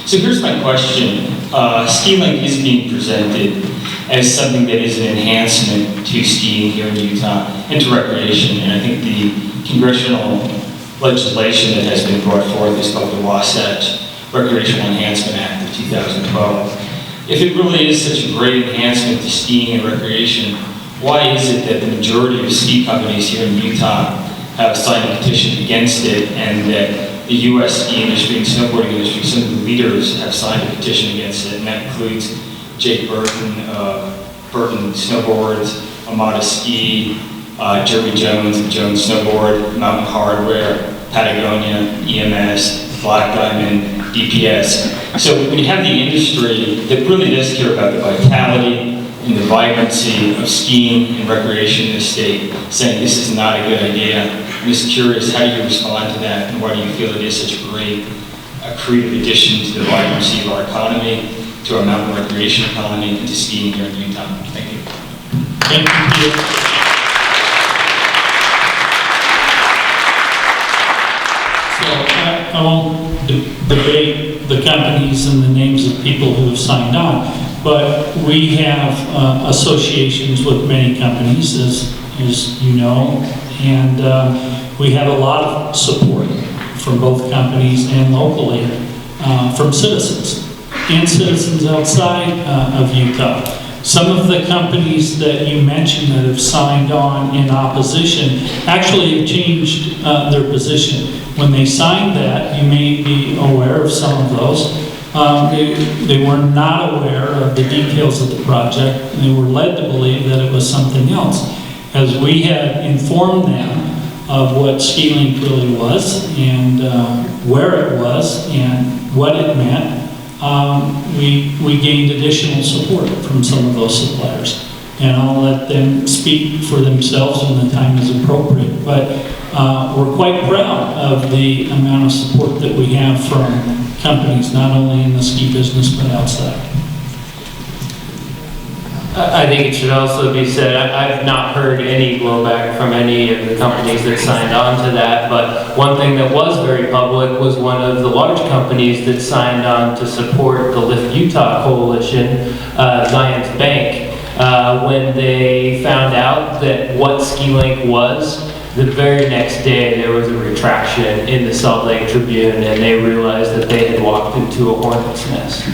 So here's my question. SkiLink is being presented as something that is an enhancement to skiing here in Utah and to recreation. And I think the congressional legislation that has been brought forth is called the Wasatch Recreational Enhancement Act of 2012. If it really is such a great enhancement to skiing and recreation, why is it that the majority of ski companies here in Utah have signed a petition against it, and that the U.S. ski industry and snowboarding industry, some of the leaders, have signed a petition against it, and that includes Jake Burton, Burton Snowboards, Amada Ski, Jeremy Jones and Jones Snowboard, Mountain Hardware, Patagonia, EMS, Black Diamond, DPS. So when you have the industry that really does care about the vitality and the vibrancy of skiing and recreation in the state, saying this is not a good idea, I'm just curious, how do you respond to that, and why do you feel it is such a great creative addition to the vibrancy of our economy, to our mountain recreation economy, and to skiing here in Utah? Thank you. Thank you, Peter. So I won't debate the companies and the names of people who have signed on, but we have associations with many companies, as you know, and we have a lot of support from both companies and locally from citizens and citizens outside of Utah. Some of the companies that you mentioned that have signed on in opposition actually have changed their position. When they signed that, you may be aware of some of those. They were not aware of the details of the project. They were led to believe that it was something else. As we had informed them of what SkiLink really was and where it was and what it meant, we gained additional support from some of those suppliers. And I'll let them speak for themselves when the time is appropriate. But we're quite proud of the amount of support that we have from companies, not only in the ski business, but outside. I think it should also be said, I've not heard any blowback from any of the companies that signed on to that, but one thing that was very public was one of the large companies that signed on to support the Lift Utah Coalition, Zions Bank, when they found out that what SkiLink was. The very next day there was a retraction in the Salt Lake Tribune, and they realized that they had walked into a hornet's nest.